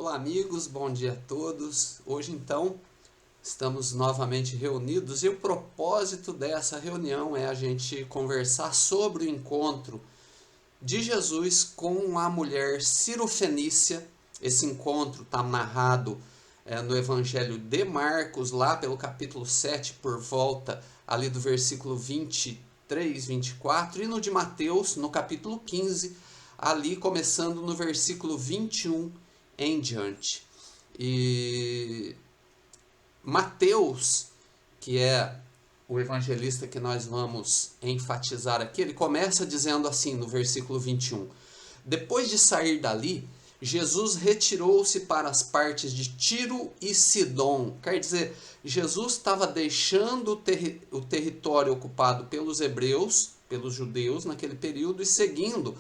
Olá amigos, bom dia a todos. Hoje então estamos novamente reunidos e o propósito dessa reunião é a gente conversar sobre o encontro de Jesus com a mulher cirofenícia. Esse encontro está narrado no Evangelho de Marcos, lá pelo capítulo 7, por volta ali do versículo 23, 24, e no de Mateus, no capítulo 15, ali começando no versículo 21 em diante. E Mateus, que é o evangelista que nós vamos enfatizar aqui, ele começa dizendo assim no versículo 21: depois de sair dali, Jesus retirou-se para as partes de Tiro e Sidom. Quer dizer, Jesus estava deixando o território ocupado pelos hebreus, pelos judeus naquele período, e seguindo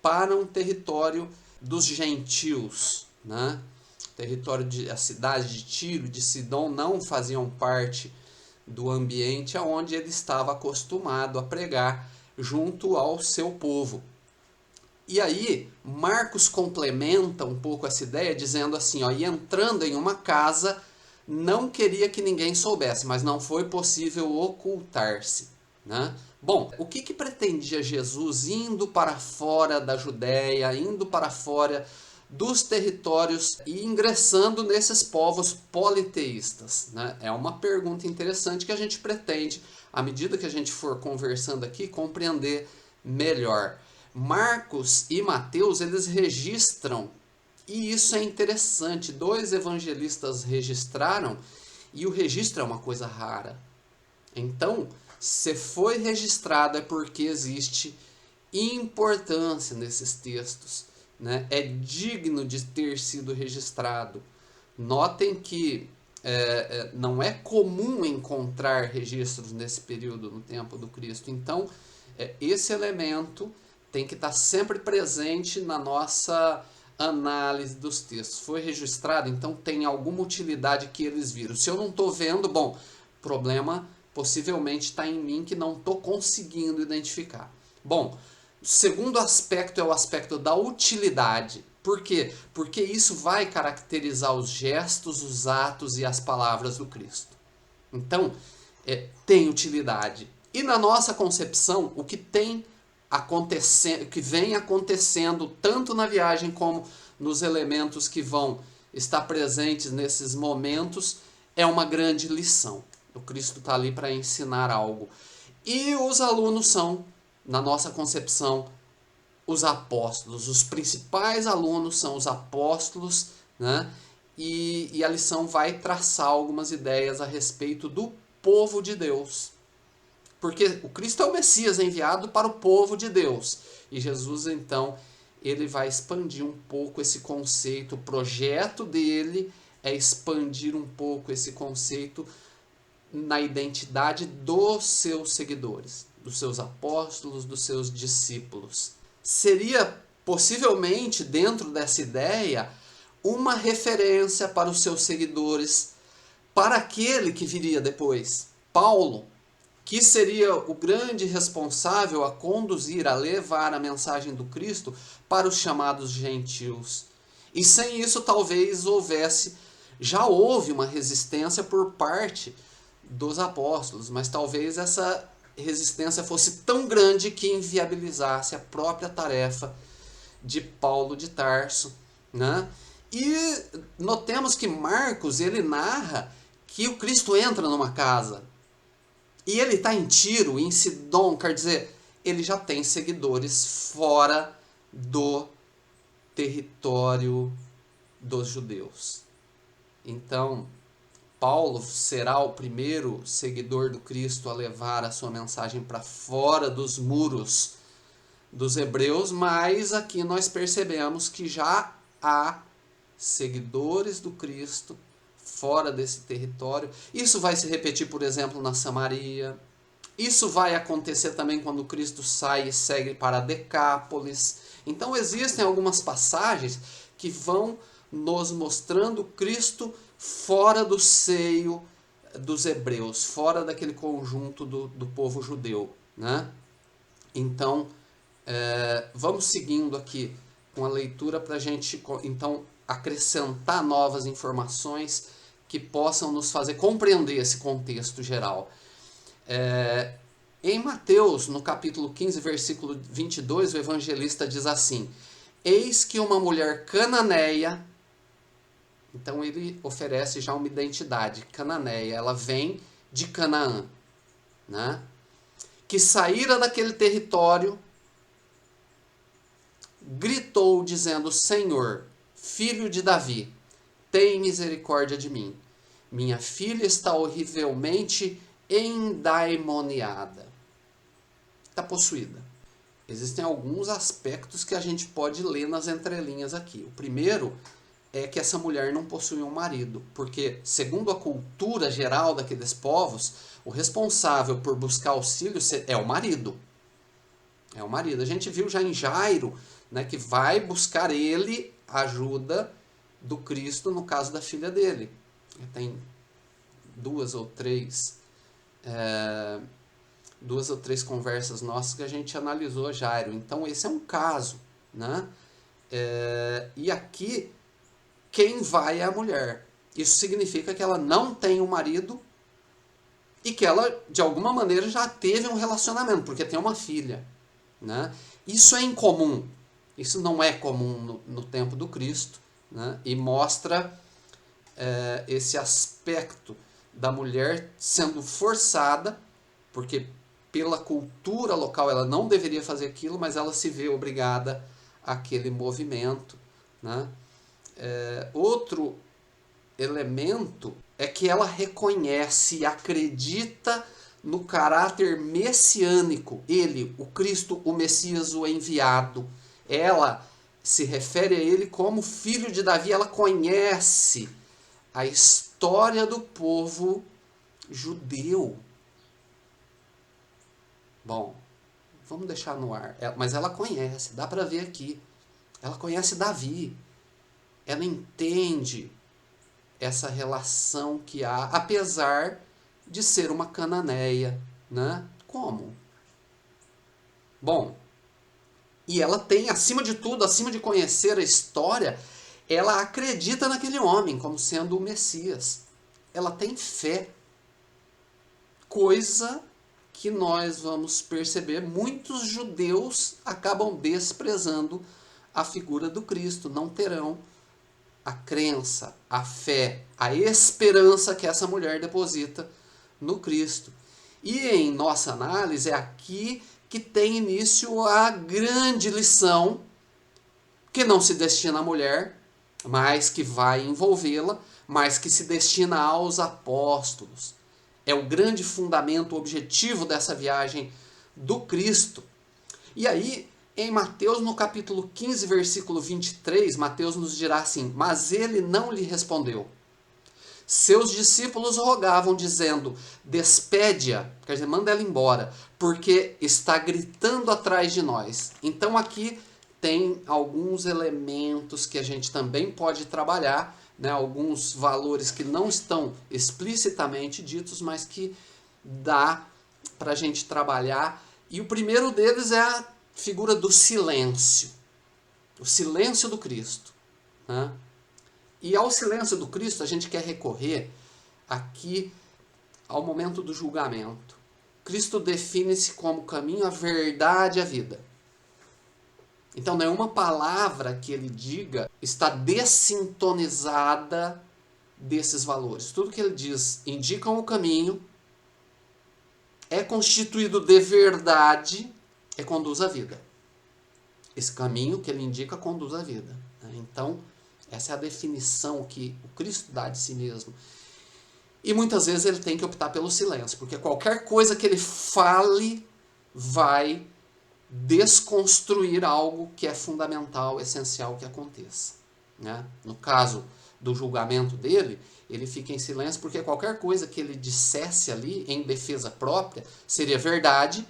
para um território dos gentios, né? A cidade de Tiro e de Sidom não faziam parte do ambiente onde ele estava acostumado a pregar junto ao seu povo. E aí, Marcos complementa um pouco essa ideia dizendo assim, ó, e entrando em uma casa, não queria que ninguém soubesse, mas não foi possível ocultar-se, né? Bom, o que pretendia Jesus indo para fora da Judéia, indo para fora dos territórios e ingressando nesses povos politeístas, né? É uma pergunta interessante que a gente pretende, à medida que a gente for conversando aqui, compreender melhor. Marcos e Mateus, eles registram, e isso é interessante, dois evangelistas registraram, e o registro é uma coisa rara. Então, se foi registrado é porque existe importância nesses textos, né? É digno de ter sido registrado. Notem que não é comum encontrar registros nesse período, no tempo do Cristo. Então, esse elemento tem que estar sempre presente na nossa análise dos textos. Foi registrado, então tem alguma utilidade que eles viram. Se eu não estou vendo, bom, problema possivelmente está em mim que não estou conseguindo identificar. Bom, o segundo aspecto é o aspecto da utilidade. Por quê? Porque isso vai caracterizar os gestos, os atos e as palavras do Cristo. Então, tem utilidade. E na nossa concepção, o que tem acontecendo, que vem acontecendo tanto na viagem como nos elementos que vão estar presentes nesses momentos, é uma grande lição. O Cristo está ali para ensinar algo. E os alunos são, na nossa concepção, os apóstolos. Os principais alunos são os apóstolos, né? E a lição vai traçar algumas ideias a respeito do povo de Deus. Porque o Cristo é o Messias enviado para o povo de Deus. E Jesus, então, ele vai expandir um pouco esse conceito. O projeto dele é expandir um pouco esse conceito na identidade dos seus seguidores, dos seus apóstolos, dos seus discípulos. Seria possivelmente, dentro dessa ideia, uma referência para os seus seguidores, para aquele que viria depois, Paulo, que seria o grande responsável a conduzir, a levar a mensagem do Cristo para os chamados gentios. E sem isso talvez já houve uma resistência por parte dos apóstolos, mas talvez essa resistência fosse tão grande que inviabilizasse a própria tarefa de Paulo de Tarso, né? E notemos que Marcos, ele narra que o Cristo entra numa casa e ele está em Tiro, em Sidom, quer dizer, ele já tem seguidores fora do território dos judeus. Então, Paulo será o primeiro seguidor do Cristo a levar a sua mensagem para fora dos muros dos hebreus, mas aqui nós percebemos que já há seguidores do Cristo fora desse território. Isso vai se repetir, por exemplo, na Samaria. Isso vai acontecer também quando Cristo sai e segue para Decápolis. Então existem algumas passagens que vão nos mostrando Cristo fora do seio dos hebreus, fora daquele conjunto do povo judeu, né? Então, vamos seguindo aqui com a leitura para a gente, então, acrescentar novas informações que possam nos fazer compreender esse contexto geral. Em Mateus, no capítulo 15, versículo 22, o evangelista diz assim: eis que uma mulher cananeia, então ele oferece já uma identidade, cananeia, ela vem de Canaã, né? Que saíra daquele território, gritou dizendo: Senhor, filho de Davi, tem misericórdia de mim. Minha filha está horrivelmente endemoniada. Está possuída. Existem alguns aspectos que a gente pode ler nas entrelinhas aqui. O primeiro é que essa mulher não possui um marido, porque, segundo a cultura geral daqueles povos, o responsável por buscar auxílio é o marido. É o marido. A gente viu já em Jairo, né, que vai buscar ele ajuda do Cristo no caso da filha dele. Tem duas ou três conversas nossas que a gente analisou Jairo. Então esse é um caso, né? E aqui quem vai é a mulher. Isso significa que ela não tem um marido e que ela de alguma maneira já teve um relacionamento, porque tem uma filha, né? Isso é incomum. Isso não é comum no tempo do Cristo, né? E mostra esse aspecto da mulher sendo forçada, porque pela cultura local ela não deveria fazer aquilo, mas ela se vê obrigada àquele movimento, né? Outro elemento é que ela reconhece e acredita no caráter messiânico. Ele, o Cristo, o Messias, o enviado. Ela se refere a ele como filho de Davi. Ela conhece a história do povo judeu. Bom, vamos deixar no ar. Mas ela conhece, dá para ver aqui. Ela conhece Davi. Ela entende essa relação que há, apesar de ser uma cananeia, né? Como? Bom, e ela tem, acima de tudo, acima de conhecer a história, ela acredita naquele homem como sendo o Messias. Ela tem fé. Coisa que nós vamos perceber, muitos judeus acabam desprezando a figura do Cristo, não terão a crença, a fé, a esperança que essa mulher deposita no Cristo. E em nossa análise é aqui que tem início a grande lição, que não se destina à mulher, mas que vai envolvê-la, mas que se destina aos apóstolos. É o grande fundamento, o objetivo dessa viagem do Cristo. E aí, em Mateus, no capítulo 15, versículo 23, Mateus nos dirá assim: mas ele não lhe respondeu. Seus discípulos rogavam, dizendo: despede-a, quer dizer, manda ela embora, porque está gritando atrás de nós. Então aqui tem alguns elementos que a gente também pode trabalhar, né, alguns valores que não estão explicitamente ditos, mas que dá para a gente trabalhar. E o primeiro deles é a figura do silêncio. O silêncio do Cristo, né? E ao silêncio do Cristo a gente quer recorrer aqui ao momento do julgamento. Cristo define-se como o caminho, a verdade e a vida. Então nenhuma palavra que ele diga está dessintonizada desses valores. Tudo que ele diz indica o caminho, é constituído de verdade e conduz à vida. Esse caminho que ele indica conduz à vida. Então, essa é a definição que o Cristo dá de si mesmo. E muitas vezes ele tem que optar pelo silêncio, porque qualquer coisa que ele fale vai desconstruir algo que é fundamental, essencial que aconteça, né? No caso do julgamento dele, ele fica em silêncio porque qualquer coisa que ele dissesse ali em defesa própria seria verdade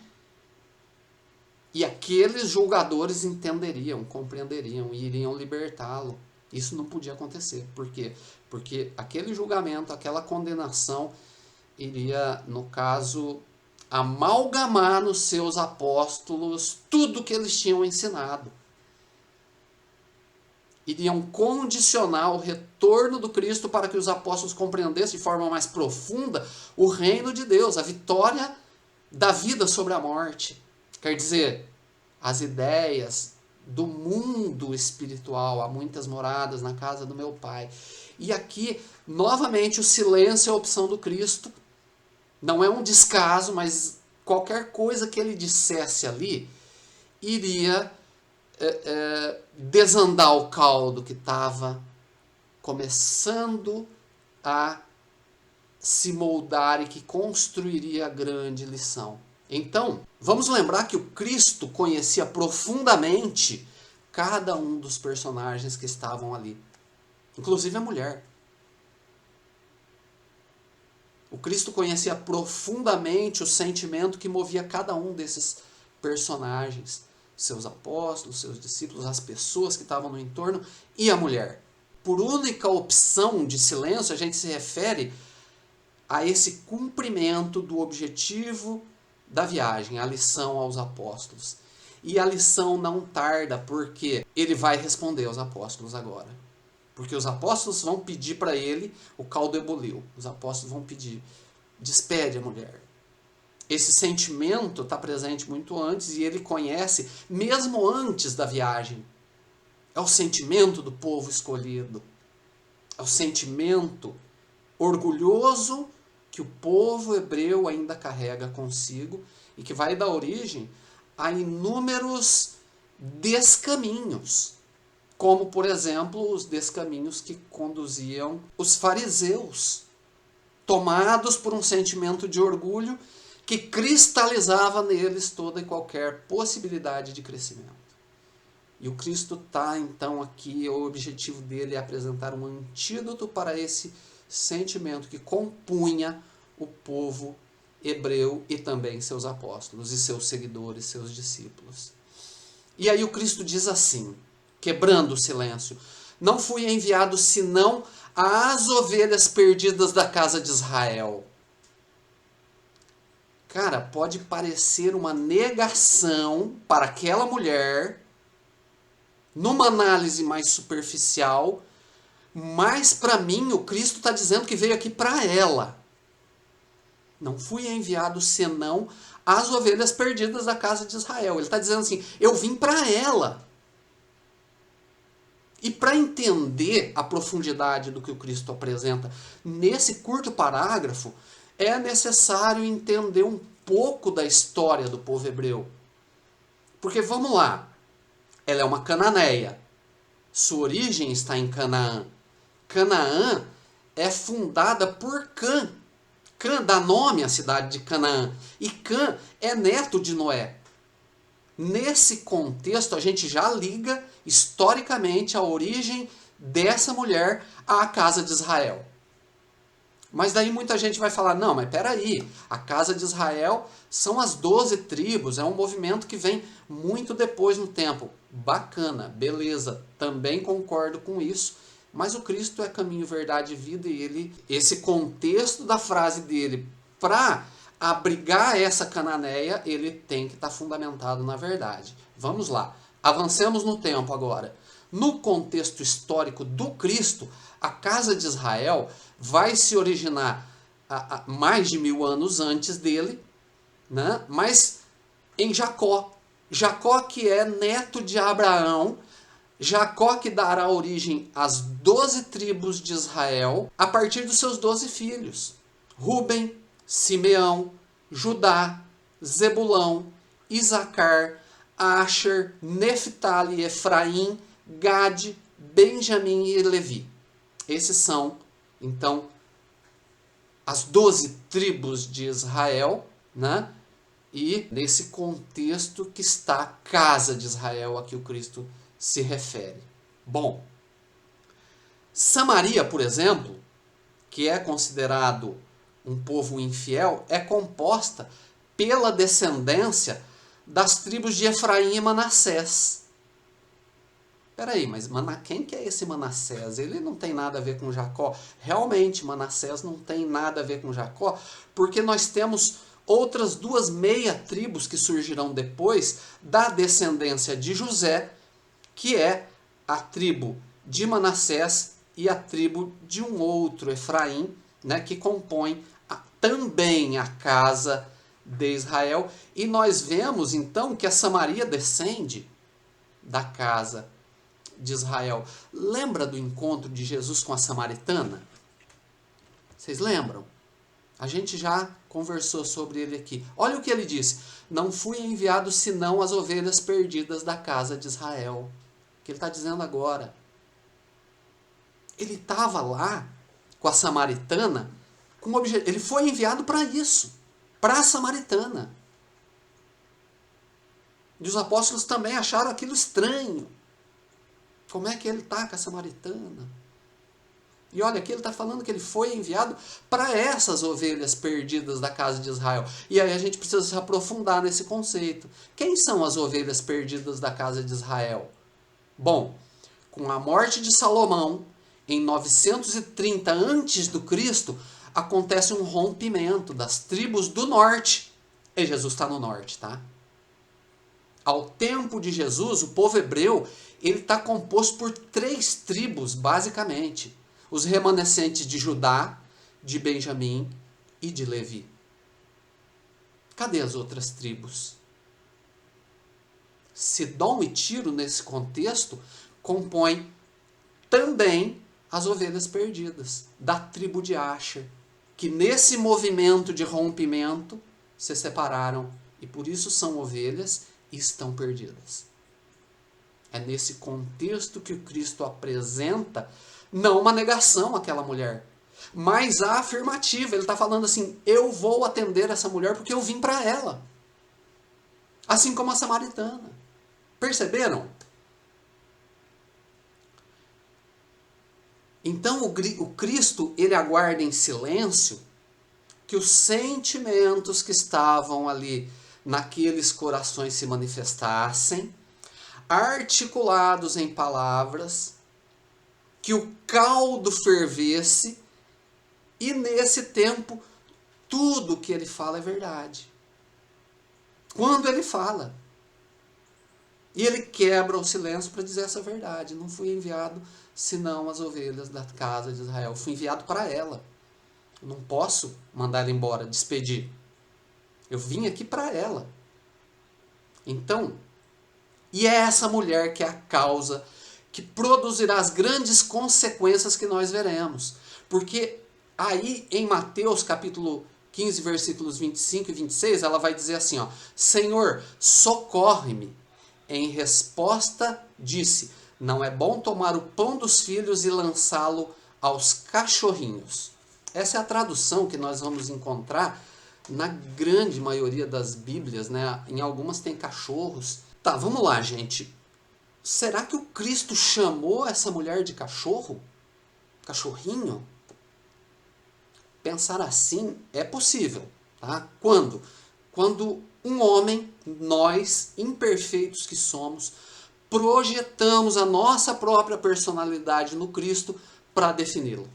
e aqueles julgadores entenderiam, compreenderiam e iriam libertá-lo. Isso não podia acontecer. Por quê? Porque aquele julgamento, aquela condenação iria, no caso, amalgamar nos seus apóstolos tudo que eles tinham ensinado. iriam condicionar o retorno do Cristo para que os apóstolos compreendessem de forma mais profunda o reino de Deus, a vitória da vida sobre a morte. Quer dizer, as ideias do mundo espiritual, há muitas moradas na casa do meu Pai. E aqui, novamente, o silêncio é a opção do Cristo. Não é um descaso, mas qualquer coisa que ele dissesse ali iria desandar o caldo que estava começando a se moldar e que construiria a grande lição. Então, vamos lembrar que o Cristo conhecia profundamente cada um dos personagens que estavam ali, inclusive a mulher. O Cristo conhecia profundamente o sentimento que movia cada um desses personagens, seus apóstolos, seus discípulos, as pessoas que estavam no entorno e a mulher. Por única opção de silêncio, a gente se refere a esse cumprimento do objetivo da viagem, a lição aos apóstolos. E a lição não tarda, porque ele vai responder aos apóstolos agora. Porque os apóstolos vão pedir para ele, o caldo ebuliu. Os apóstolos vão pedir, despede a mulher. Esse sentimento está presente muito antes e ele conhece, mesmo antes da viagem. É o sentimento do povo escolhido. É o sentimento orgulhoso que o povo hebreu ainda carrega consigo e que vai dar origem a inúmeros descaminhos, como, por exemplo, os descaminhos que conduziam os fariseus, tomados por um sentimento de orgulho que cristalizava neles toda e qualquer possibilidade de crescimento. E o Cristo está, então, aqui, o objetivo dele é apresentar um antídoto para esse sentimento que compunha o povo hebreu e também seus apóstolos e seus seguidores, seus discípulos. E aí o Cristo diz assim, quebrando o silêncio: não fui enviado senão às ovelhas perdidas da casa de Israel. Cara, pode parecer uma negação para aquela mulher, numa análise mais superficial, mas para mim o Cristo está dizendo que veio aqui para ela. Não fui enviado senão às ovelhas perdidas da casa de Israel. Ele está dizendo assim, eu vim para ela. E para entender a profundidade do que o Cristo apresenta nesse curto parágrafo, é necessário entender um pouco da história do povo hebreu. Porque vamos lá, ela é uma cananeia. Sua origem está em Canaã. Canaã é fundada por Cã. Cã dá nome à cidade de Canaã. E Cã é neto de Noé. Nesse contexto, a gente já liga historicamente a origem dessa mulher à casa de Israel. Mas daí muita gente vai falar, não, mas peraí, a casa de Israel são as 12 tribos, é um movimento que vem muito depois no tempo. Bacana, beleza, também concordo com isso, mas o Cristo é caminho, verdade e vida, e esse contexto da frase dele, para abrigar essa cananeia, ele tem que estar fundamentado na verdade. Vamos lá, avancemos no tempo agora. No contexto histórico do Cristo, a casa de Israel vai se originar mais de 1000 anos antes dele, né? Mas em Jacó. Jacó que é neto de Abraão, Jacó que dará origem às 12 tribos de Israel a partir dos seus 12 filhos. Rúben, Simeão, Judá, Zebulão, Isacar, Asher, Neftali, Efraim, Gade, Benjamim e Levi. Esses são, então, as 12 tribos de Israel, né? E nesse contexto que está a casa de Israel a que o Cristo se refere. Bom, Samaria, por exemplo, que é considerado um povo infiel, é composta pela descendência das tribos de Efraim e Manassés. Peraí, mas quem que é esse Manassés? Ele não tem nada a ver com Jacó. Realmente, Manassés não tem nada a ver com Jacó, porque nós temos outras 2 meia-tribos que surgirão depois da descendência de José, que é a tribo de Manassés e a tribo de um outro, Efraim, né, que compõe também a casa de Israel. E nós vemos então que a Samaria descende da casa de Israel. Lembra do encontro de Jesus com a samaritana? Vocês lembram? A gente já conversou sobre ele aqui. Olha o que ele disse: não fui enviado senão as ovelhas perdidas da casa de Israel. O que ele está dizendo agora? Ele estava lá com a samaritana, ele foi enviado para isso, para a samaritana. E os apóstolos também acharam aquilo estranho. Como é que ele está com a samaritana? E olha, aqui ele está falando que ele foi enviado para essas ovelhas perdidas da casa de Israel. E aí a gente precisa se aprofundar nesse conceito. Quem são as ovelhas perdidas da casa de Israel? Bom, com a morte de Salomão, em 930 a.C., acontece um rompimento das tribos do norte. E Jesus está no norte, tá? Ao tempo de Jesus, o povo hebreu ele está composto por 3 tribos, basicamente. Os remanescentes de Judá, de Benjamim e de Levi. Cadê as outras tribos? Sidom e Tiro, nesse contexto, compõem também as ovelhas perdidas, da tribo de Asher, que nesse movimento de rompimento se separaram e por isso são ovelhas e estão perdidas. É nesse contexto que o Cristo apresenta não uma negação àquela mulher, mas a afirmativa. Ele está falando assim: eu vou atender essa mulher porque eu vim para ela. Assim como a samaritana. Perceberam? Então o Cristo ele aguarda em silêncio que os sentimentos que estavam ali naqueles corações se manifestassem, articulados em palavras, que o caldo fervesse, e nesse tempo tudo que ele fala é verdade. Quando ele fala. E ele quebra o silêncio para dizer essa verdade. Não fui enviado senão as ovelhas da casa de Israel. Fui enviado para ela. Eu não posso mandar ela embora, despedir. Eu vim aqui para ela. Então, e é essa mulher que é a causa que produzirá as grandes consequências que nós veremos. Porque aí em Mateus capítulo 15, versículos 25 e 26, ela vai dizer assim, ó: Senhor, socorre-me. Em resposta, disse: não é bom tomar o pão dos filhos e lançá-lo aos cachorrinhos. Essa é a tradução que nós vamos encontrar na grande maioria das Bíblias, né? Em algumas tem cachorros. Tá, vamos lá, gente. Será que o Cristo chamou essa mulher de cachorro? Cachorrinho? Pensar assim é possível, tá? Quando? Quando um homem, nós, imperfeitos que somos, projetamos a nossa própria personalidade no Cristo para defini-lo.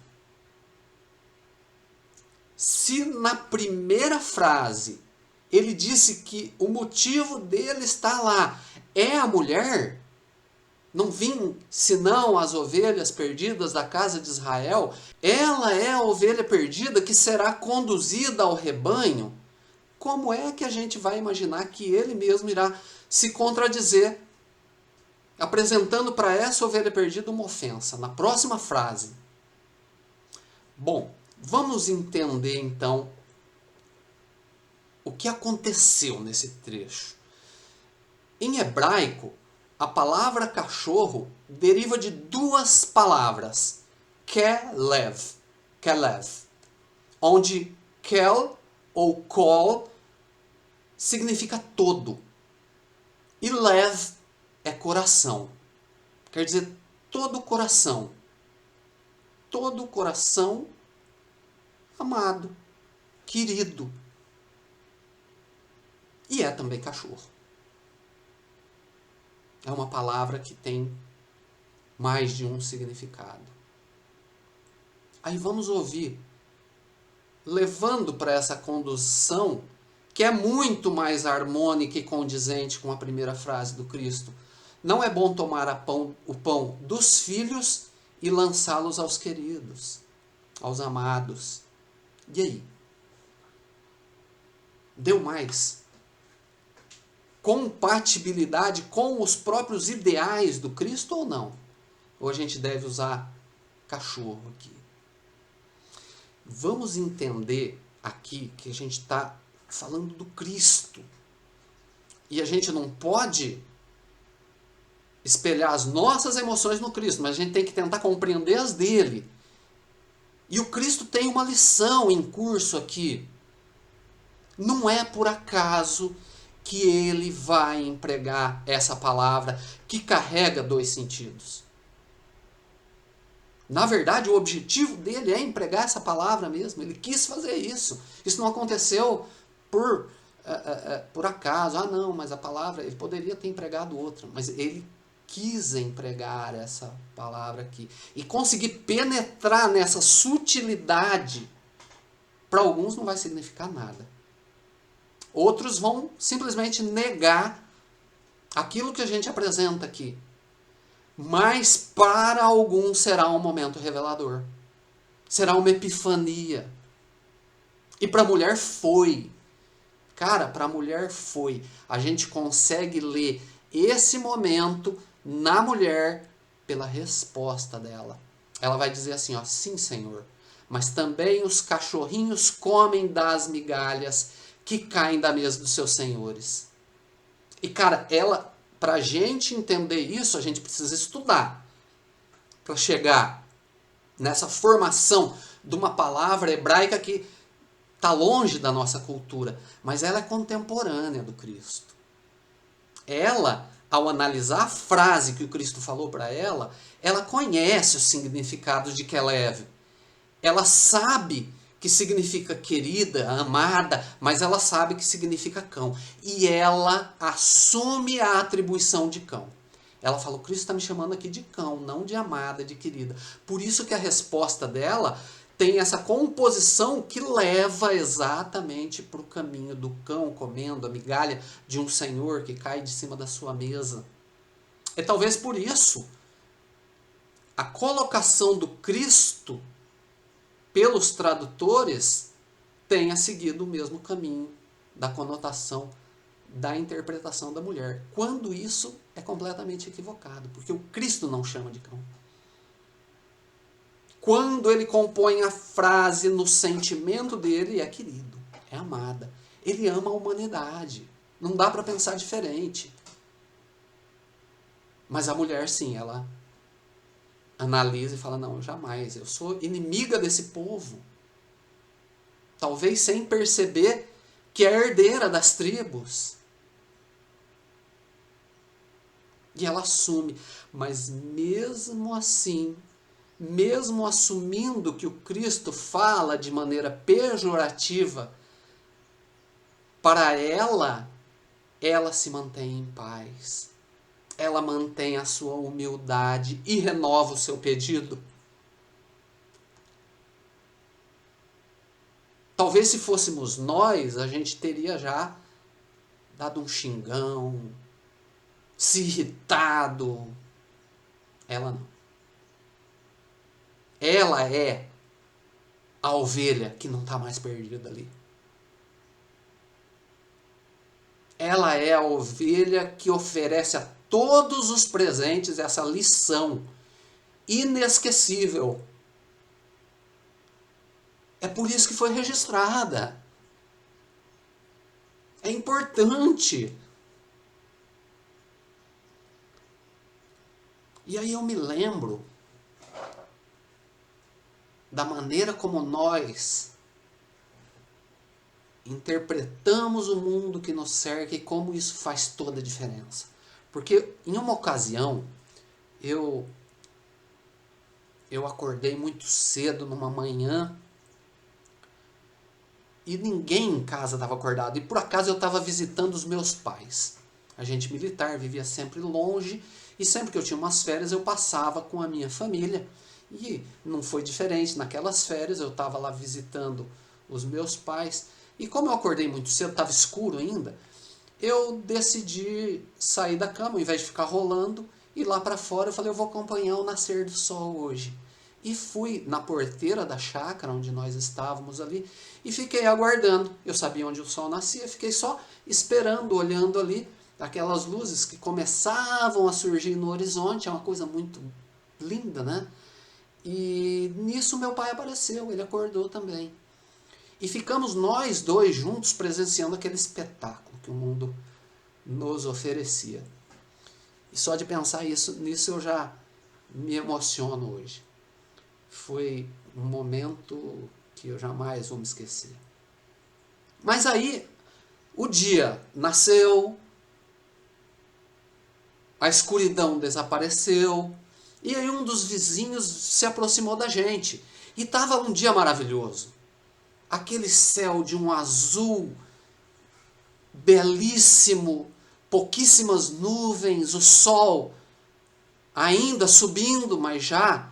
Se na primeira frase ele disse que o motivo dele estar lá é a mulher, não vim senão as ovelhas perdidas da casa de Israel, ela é a ovelha perdida que será conduzida ao rebanho, como é que a gente vai imaginar que ele mesmo irá se contradizer, apresentando para essa ovelha perdida uma ofensa na próxima frase? Bom, vamos entender então o que aconteceu nesse trecho. Em hebraico, a palavra cachorro deriva de 2 palavras, kelev, onde kel ou kol significa todo e lev é coração. Quer dizer, todo coração amado, querido. E é também cachorro. É uma palavra que tem mais de um significado. Aí vamos ouvir, levando para essa condução, que é muito mais harmônica e condizente com a primeira frase do Cristo. Não é bom tomar o pão dos filhos e lançá-los aos queridos, aos amados. E aí? Deu mais? Compatibilidade com os próprios ideais do Cristo ou não? Ou a gente deve usar cachorro aqui? Vamos entender aqui que a gente está falando do Cristo. E a gente não pode espelhar as nossas emoções no Cristo, mas a gente tem que tentar compreender as dele. E o Cristo tem uma lição em curso aqui. Não é por acaso que ele vai empregar essa palavra que carrega dois sentidos. Na verdade, o objetivo dele é empregar essa palavra mesmo. Ele quis fazer isso. Isso não aconteceu por acaso. Ah, não, mas a palavra, ele poderia ter empregado outra. Mas ele quis empregar essa palavra aqui. E conseguir penetrar nessa sutilidade, para alguns não vai significar nada. Outros vão simplesmente negar aquilo que a gente apresenta aqui. Mas para alguns será um momento revelador. Será uma epifania. E para a mulher foi. Cara, para a mulher foi. A gente consegue ler esse momento na mulher pela resposta dela. Ela vai dizer assim, ó, sim, Senhor, mas também os cachorrinhos comem das migalhas que caem da mesa dos seus senhores. E cara, pra gente entender isso, a gente precisa estudar. Para chegar nessa formação de uma palavra hebraica que está longe da nossa cultura, mas ela é contemporânea do Cristo. Ela, ao analisar a frase que o Cristo falou para ela conhece os significados de Kelev. Ela sabe que significa querida, amada, mas ela sabe que significa cão. E ela assume a atribuição de cão. Ela fala, o Cristo está me chamando aqui de cão, não de amada, de querida. Por isso que a resposta dela tem essa composição que leva exatamente para o caminho do cão comendo a migalha de um senhor que cai de cima da sua mesa. É talvez por isso a colocação do Cristo pelos tradutores tenha seguido o mesmo caminho da conotação da interpretação da mulher, quando isso é completamente equivocado, porque o Cristo não chama de cão. Quando ele compõe a frase no sentimento dele, é querido, é amada. Ele ama a humanidade. Não dá para pensar diferente. Mas a mulher, sim, ela analisa e fala, não, jamais, eu sou inimiga desse povo. Talvez sem perceber que é herdeira das tribos. E ela assume. Mas mesmo assim, mesmo assumindo que o Cristo fala de maneira pejorativa, para ela se mantém em paz. Ela mantém a sua humildade e renova o seu pedido. Talvez se fôssemos nós, a gente teria já dado um xingão, se irritado. Ela não. Ela é a ovelha que não está mais perdida ali. Ela é a ovelha que oferece a todos os presentes essa lição inesquecível. É por isso que foi registrada. É importante. E aí eu me lembro da maneira como nós interpretamos o mundo que nos cerca e como isso faz toda a diferença. Porque em uma ocasião, eu acordei muito cedo numa manhã e ninguém em casa estava acordado. E por acaso eu estava visitando os meus pais. Agente militar, vivia sempre longe e sempre que eu tinha umas férias eu passava com a minha família. E não foi diferente. Naquelas férias eu estava lá visitando os meus pais. E como eu acordei muito cedo, estava escuro ainda, eu decidi sair da cama, ao invés de ficar rolando, ir lá para fora. Eu falei, eu vou acompanhar o nascer do sol hoje. E fui na porteira da chácara, onde nós estávamos ali, e fiquei aguardando. Eu sabia onde o sol nascia, fiquei só esperando, olhando ali, aquelas luzes que começavam a surgir no horizonte. É uma coisa muito linda, né? E nisso meu pai apareceu, ele acordou também. E ficamos nós dois juntos presenciando aquele espetáculo que o mundo nos oferecia. E só de pensar nisso eu já me emociono hoje. Foi um momento que eu jamais vou me esquecer. Mas aí, o dia nasceu, a escuridão desapareceu, e aí um dos vizinhos se aproximou da gente. E estava um dia maravilhoso. Aquele céu de um azul belíssimo, pouquíssimas nuvens, o sol ainda subindo, mas já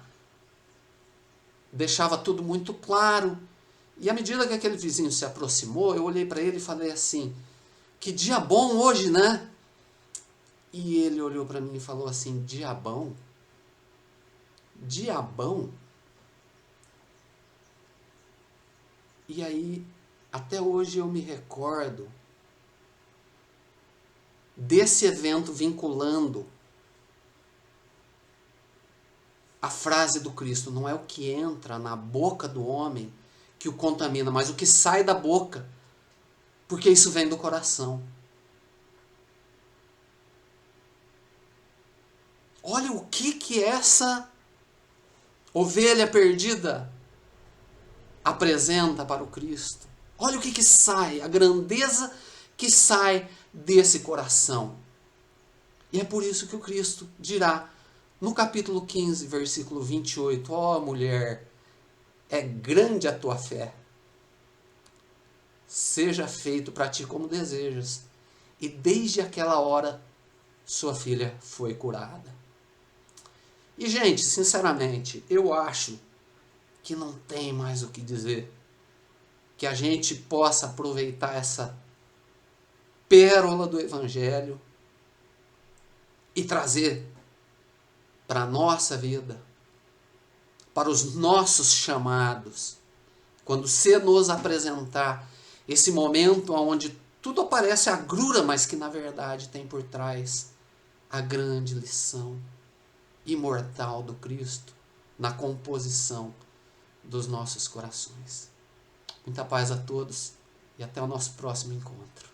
deixava tudo muito claro. E à medida que aquele vizinho se aproximou, eu olhei para ele e falei assim, que dia bom hoje, né? E ele olhou para mim e falou assim, diabão? Diabão? E aí, até hoje eu me recordo desse evento vinculando a frase do Cristo, não é o que entra na boca do homem que o contamina, mas o que sai da boca, porque isso vem do coração. Olha o que essa ovelha perdida apresenta para o Cristo. Olha o que sai, a grandeza que sai desse coração. E é por isso que o Cristo dirá, no capítulo 15, versículo 28, ó mulher, é grande a tua fé. Seja feito para ti como desejas. E desde aquela hora, sua filha foi curada. E, gente, sinceramente, eu acho que não tem mais o que dizer. Que a gente possa aproveitar essa pérola do Evangelho e trazer para a nossa vida, para os nossos chamados, quando se nos apresentar esse momento onde tudo parece agrura, mas que na verdade tem por trás a grande lição imortal do Cristo na composição dos nossos corações. Muita paz a todos e até o nosso próximo encontro.